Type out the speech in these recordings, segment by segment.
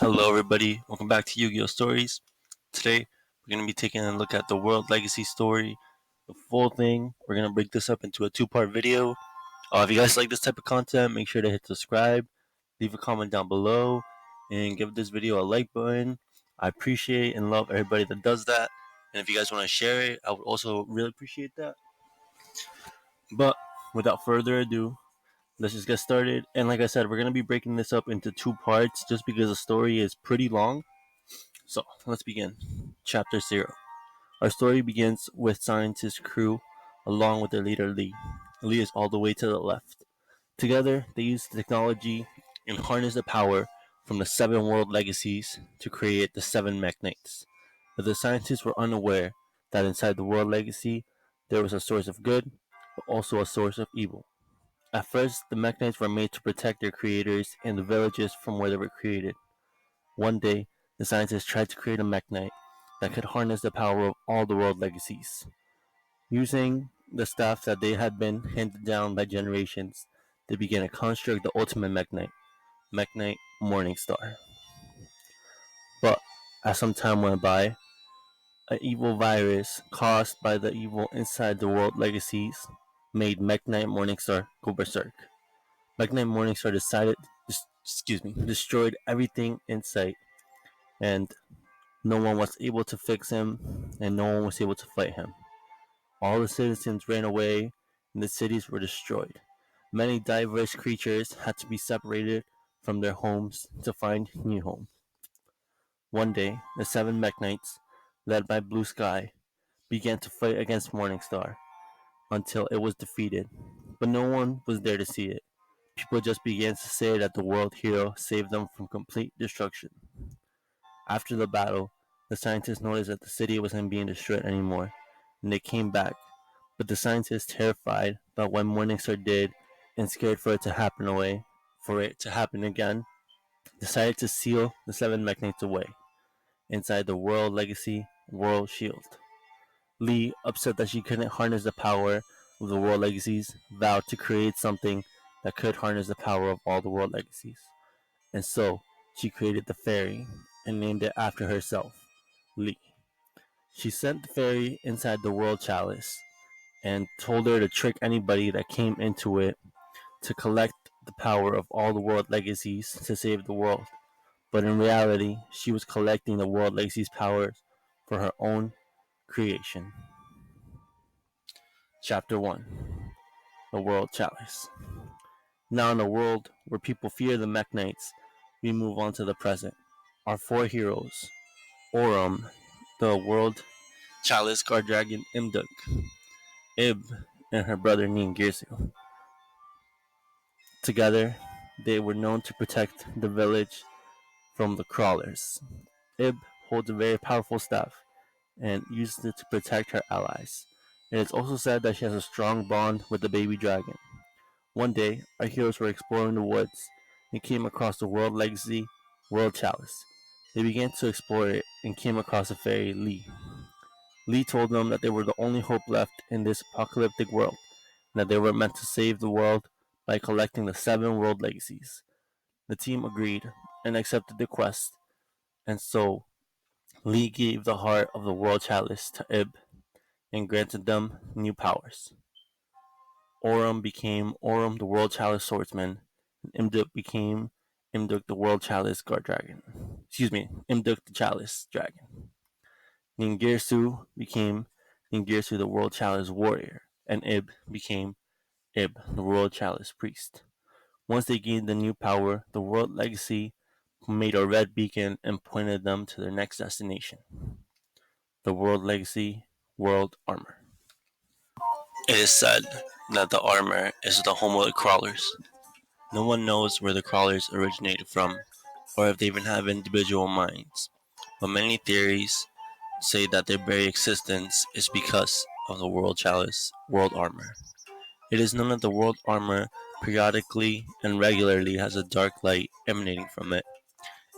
Hello everybody, welcome back to Yu-Gi-Oh! Stories. Today, we're going to be taking a look at the World Legacy story, the full thing. We're going to break this up into a two-part video. If you guys like this type of content, make sure to hit subscribe, leave a comment down below, and give this video a like button. I appreciate and love everybody that does that. And if you guys want to share it, I would also really appreciate that. But without further ado, let's just get started. And like I said, we're going to be breaking this up into two parts just because the story is pretty long. So, let's begin. Chapter 0. Our story begins with scientist crew along with their leader Lee. Lee is all the way to the left. Together, they use the technology and harness the power from the 7 world legacies to create the 7 Mekk Knights. But the scientists were unaware that inside the world legacy there was a source of good, but also a source of evil. At first, the Mekk Knights were made to protect their creators and the villages from where they were created. One day, the scientists tried to create a Mekk Knight that could harness the power of all the world legacies. Using the stuff that they had been handed down by generations, they began to construct the ultimate Mekk Knight Morningstar. But as some time went by, an evil virus caused by the evil inside the world legacies made Mekk Knight Morningstar go berserk. Mekk Knight Morningstar destroyed everything in sight, and no one was able to fix him, and no one was able to fight him. All the citizens ran away, and the cities were destroyed. Many diverse creatures had to be separated from their homes to find new homes. One day, the 7 Mekk Knights, led by Blue Sky, began to fight against Morningstar until it was defeated, but no one was there to see it. People just began to say that the world hero saved them from complete destruction. After the battle, the scientists noticed that the city wasn't being destroyed anymore, and they came back. But the scientists, terrified by what Morningstar did and scared for it to happen again, decided to seal the 7 Mekk Knights away inside the World Legacy World Shield. Lee, upset that she couldn't harness the power of the World Legacies, vowed to create something that could harness the power of all the World Legacies. And so, she created the fairy and named it after herself, Lee. She sent the fairy inside the World Chalice and told her to trick anybody that came into it to collect the power of all the world legacies to save the world. But in reality, she was collecting the world legacies' powers for her own creation. Chapter 1. The World Chalice. Now in a world where people fear the Mekk Knights, we move on to the present. Our 4 heroes, Orum, the World Chalice GUARDRAGON Imduk, Ib, and her brother Ningirsu. Together, they were known to protect the village from the crawlers. Ib holds a very powerful staff and uses it to protect her allies. It is also said that she has a strong bond with the baby dragon. One day, our heroes were exploring the woods and came across the World Legacy World Chalice. They began to explore it and came across the fairy Lee. Lee told them that they were the only hope left in this apocalyptic world, and that they were meant to save the world by collecting the 7 world legacies. The team agreed and accepted the quest, and so Lee gave the heart of the World Chalice to Ib and granted them new powers. Orum became Orum the World Chalice Swordsman, and Imduk became Imduk the World Chalice Guard Dragon. Imduk the Chalice Dragon. Ningirsu became Ningirsu the World Chalice Warrior, and Ib became Ib the World Chalice Priest. Once they gained the new power, the World Legacy made a red beacon and pointed them to their next destination, the World Legacy World Armor. It is said that the armor is the home of the crawlers. No one knows where the crawlers originated from, or if they even have individual minds, but many theories say that their very existence is because of the World Chalice World Armor. It is known that the World Armor periodically and regularly has a dark light emanating from it.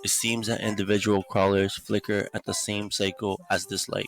It seems that individual crawlers flicker at the same cycle as this light,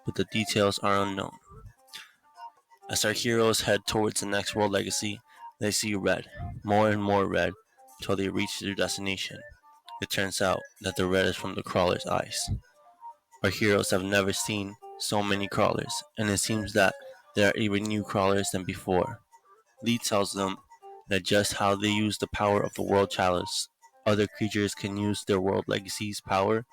but the details are unknown. As our heroes head towards the next world legacy, they see red, more and more red, until they reach their destination. It turns out that the red is from the crawler's eyes. Our heroes have never seen so many crawlers, and it seems that there are even new crawlers than before. Lee tells them that just how they use the power of the World Chalice, other creatures can use their World Legacy's power.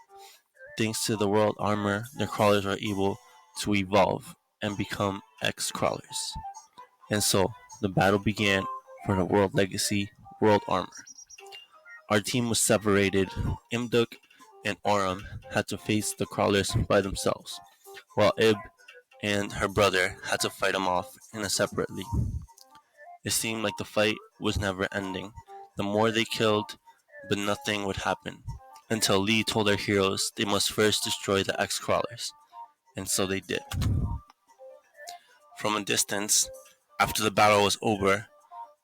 Thanks to the World Armor, the crawlers are able to evolve and become X-crawlers. And so, the battle began for the World Legacy World Armor. Our team was separated. Imduk and Oram had to face the crawlers by themselves, while Ib and her brother had to fight them off in a separately. It seemed like the fight was never ending. The more they killed, but nothing would happen, until Lee told our heroes they must first destroy the X-crawlers, and so they did. From a distance, after the battle was over,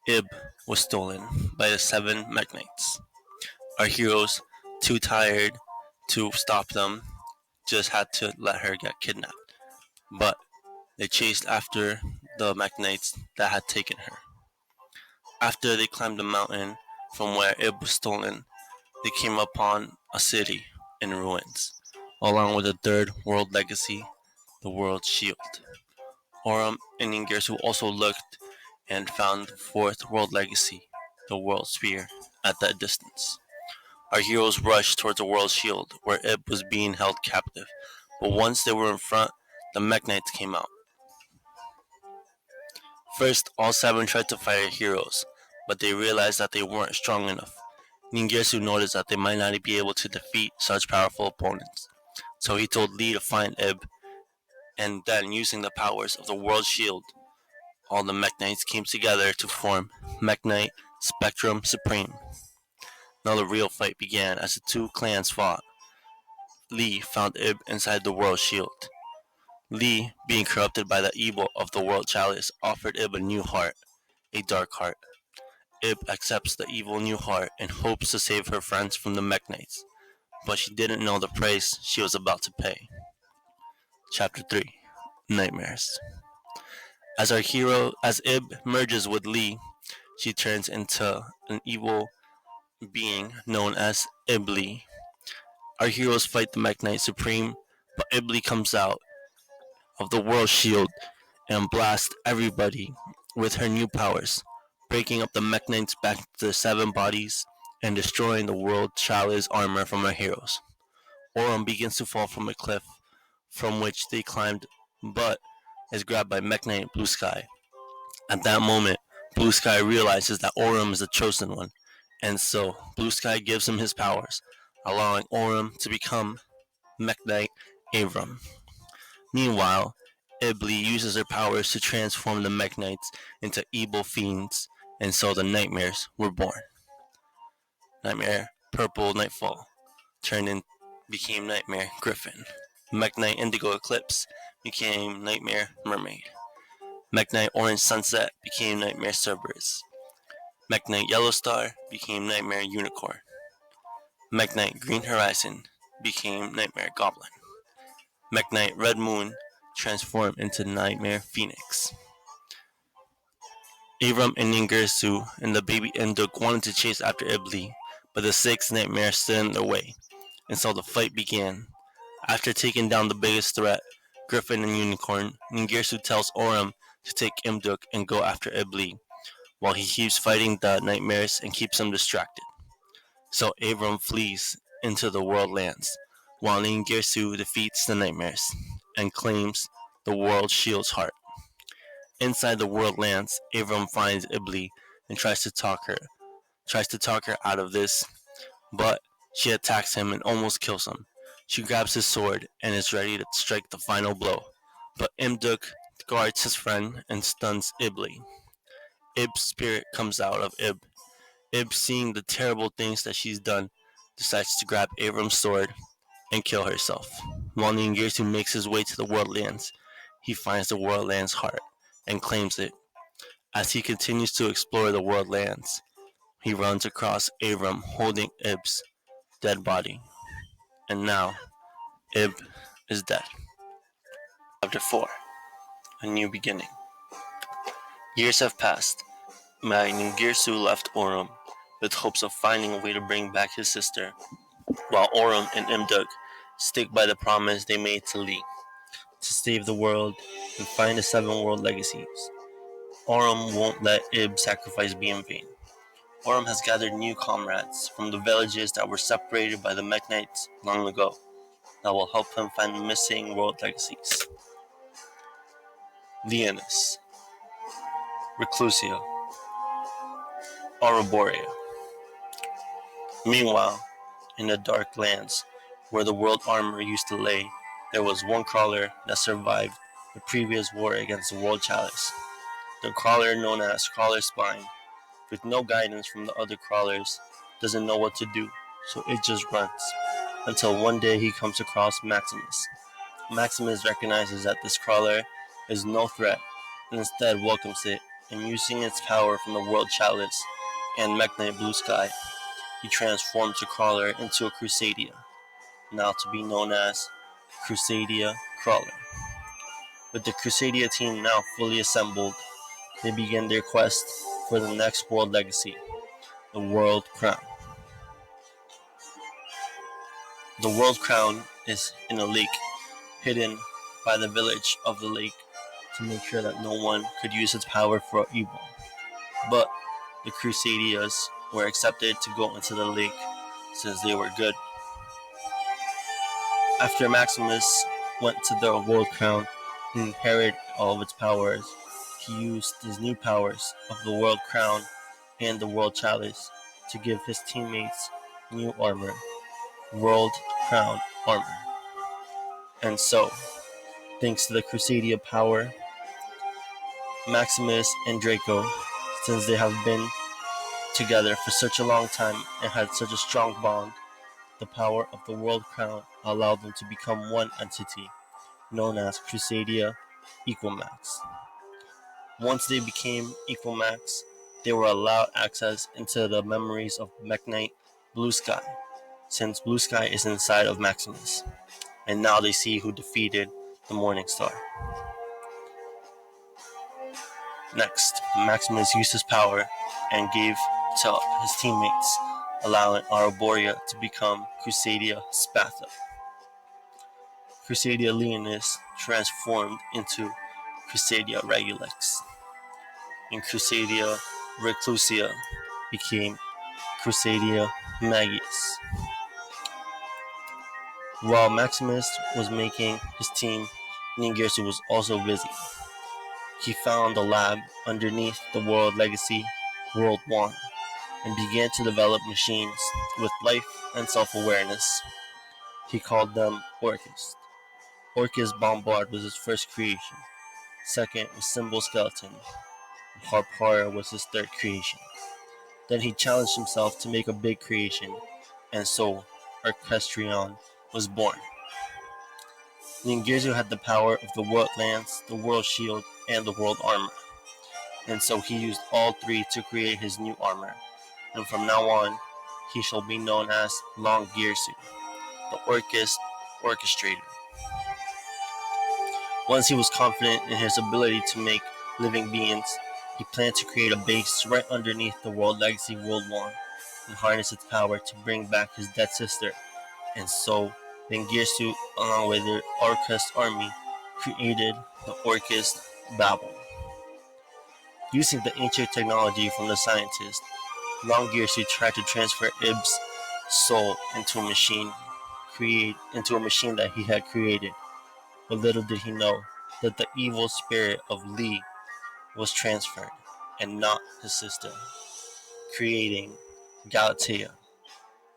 Ib was stolen by the 7 Mekk Knights. Our heroes, too tired to stop them, just had to let her get kidnapped. But they chased after the Mekk Knights that had taken her. After they climbed the mountain from where Ib was stolen, they came upon a city in ruins, along with the 3rd World Legacy, the World Shield. Oram and Ningirsu also looked and found the 4th World Legacy, the World Spear, at that distance. Our heroes rushed towards the World Shield, where Ib was being held captive, but once they were in front, the Mekk Knights came out. First, all 7 tried to fight our heroes, but they realized that they weren't strong enough. Ningirsu noticed that they might not be able to defeat such powerful opponents, so he told Lee to find Ib, and then using the powers of the World Shield, all the Mekk Knights came together to form Mekk Knight Spectrum Supreme. Now the real fight began as the 2 clans fought. Lee found Ib inside the World Shield. Lee, being corrupted by the evil of the World Chalice, offered Ib a new heart, a dark heart. Ib accepts the evil new heart and hopes to save her friends from the Mekk Knights, but she didn't know the price she was about to pay. Chapter 3: Nightmares. As Ib merges with Lee, she turns into an evil being known as Ibli. Our heroes fight the Mekk Knight Supreme, but Ibli comes out of the World Shield and blasts everybody with her new powers, breaking up the Mekk Knights back to their 7 bodies and destroying the World Chalice armor from our heroes. Oram begins to fall from a cliff from which they climbed, but is grabbed by Mekk Knight Blue Sky. At that moment, Blue Sky realizes that Oram is the chosen one, and so Blue Sky gives him his powers, allowing Oram to become Mekk Knight Avram. Meanwhile, Ibli uses her powers to transform the Mekk Knights into evil fiends, and so the nightmares were born. Nightmare Purple Nightfall became Nightmare Griffin. Mekk Knight Indigo Eclipse became Nightmare Mermaid. Mekk Knight Orange Sunset became Nightmare Cerberus. Mekk Knight Yellow Star became Nightmare Unicorn. Mekk Knight Green Horizon became Nightmare Goblin. Mekk Knight Red Moon transformed into Nightmare Phoenix. Avram and Ningirsu and the baby Induk wanted to chase after Ibli, but the 6 nightmares stood in their way, and so the fight began. After taking down the biggest threat, Griffin and Unicorn, Ningirsu tells Oram to take Imduk and go after Ibli, while he keeps fighting the nightmares and keeps them distracted. So Avram flees into the world lands, while Ningirsu defeats the nightmares and claims the world shield's heart. Inside the world lands, Avram finds Ibli and tries to talk her out of this, but she attacks him and almost kills him. She grabs his sword and is ready to strike the final blow, but Imduk guards his friend and stuns Ibli. Ib's spirit comes out of Ib. Ib, seeing the terrible things that she's done, decides to grab Avram's sword and kill herself. While Ningirsu makes his way to the Worldlands, he finds the Worldlands heart and claims it. As he continues to explore the Worldlands, he runs across Avram holding Ib's dead body. And now, Ib is dead. Chapter 4: A New Beginning. Years have passed. Ningirsu left Oram with hopes of finding a way to bring back his sister, while Orym and Imduk stick by the promise they made to Lee to save the world and find the 7 world legacies. Orym won't let Ib's sacrifice be in vain. Orym has gathered new comrades from the villages that were separated by the Mekk Knights long ago that will help him find the missing world legacies. Leonis, Reclusia, Ouroborea. Meanwhile, in the dark lands where the world armor used to lay, there was one crawler that survived the previous war against the world chalice. The crawler, known as Crawler Spine, with no guidance from the other crawlers, doesn't know what to do, so it just runs. Until one day he comes across Maximus. Maximus recognizes that this crawler is no threat and instead welcomes it, and using its power from the world chalice and Mekk Knight Blue Sky, he transforms the crawler into a Crusadia, now to be known as Crusadia Crawler. With the Crusadia team now fully assembled, they begin their quest for the next world legacy, the World Crown. The World Crown is in a lake, hidden by the village of the lake to make sure that no one could use its power for evil. But the Crusadias were accepted to go into the lake since they were good. After Maximus went to the World Crown and inherited all of its powers, he used his new powers of the World Crown and the World Chalice to give his teammates new armor, World Crown armor. And so, thanks to the Crusadia power, Maximus and Draco, since they have been together for such a long time and had such a strong bond, the power of the World Crown allowed them to become one entity, known as Crusadia Equalmax. Once they became Equalmax, they were allowed access into the memories of Mekk Knight Blue Sky, since Blue Sky is inside of Maximus, and now they see who defeated the Morning Star. Next, Maximus used his power and gave to his teammates, allowing Ouroborea to become Crusadia Spatha. Crusadia Leonis transformed into Crusadia Regulus, and Crusadia Reclusia became Crusadia Magius. While Maximus was making his team, Ningirsu was also busy. He found a lab underneath the World Legacy World 1 and began to develop machines with life and self-awareness. He called them Orcus. Orcus Bombard was his first creation. Second was Symbol Skeleton. Harpara was his third creation. Then he challenged himself to make a big creation, and so Orchestrion was born. Ningirsu had the power of the World Lance, the World Shield, and the World Armor, and so he used all three to create his new armor, and from now on, he shall be known as Longirsu, the Orcus Orchestrator. Once he was confident in his ability to make living beings, he planned to create a base right underneath the World Legacy World 1 and harness its power to bring back his dead sister. And so, Ningirsu, along with the Orcus army, created the Orcus Babel. Using the ancient technology from the scientist, Longirsu tried to transfer Ib's soul into a machine that he had created. But little did he know that the evil spirit of Lee was transferred, and not his sister, creating Galatea,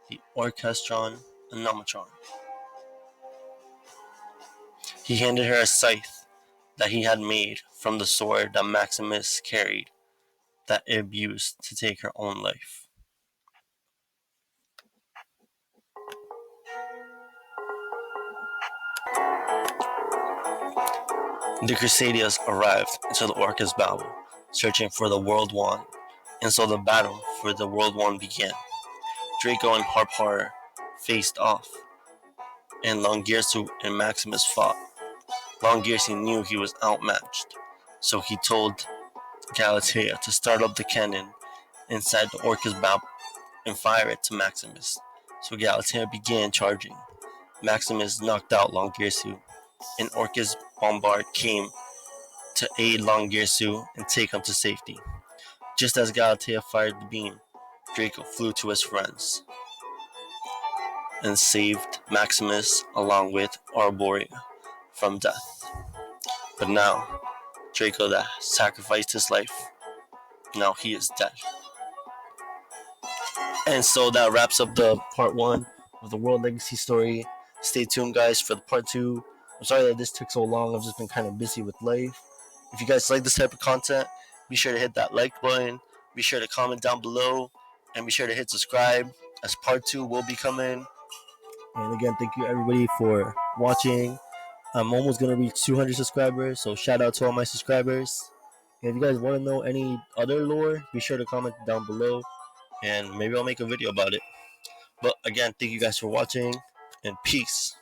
the Orchestron Anomatron. He handed her a scythe that he had made from the sword that Maximus carried, that Ib used to take her own life. The Crusadians arrived into the Orcus Babel, searching for the World One, and so the battle for the World One began. Draco and Harpar faced off, and Longirsu and Maximus fought. Longirsu knew he was outmatched, so he told Galatea to start up the cannon inside the Orcus Babel and fire it to Maximus. So Galatea began charging. Maximus knocked out Longirsu, and Orcus Bombard came to aid Longirsu and take him to safety. Just as Galatea fired the beam, Draco flew to his friends and saved Maximus along with Arborea from death. But now, Draco that sacrificed his life, now he is dead. And so that wraps up the part 1 of the World Legacy story. Stay tuned, guys, for the part 2. I'm sorry that this took so long. I've just been kind of busy with life. If you guys like this type of content, be sure to hit that like button. Be sure to comment down below. And be sure to hit subscribe, as part 2 will be coming. And again, thank you everybody for watching. I'm almost going to reach 200 subscribers, so shout out to all my subscribers. And if you guys want to know any other lore, be sure to comment down below, and maybe I'll make a video about it. But again, thank you guys for watching, and peace.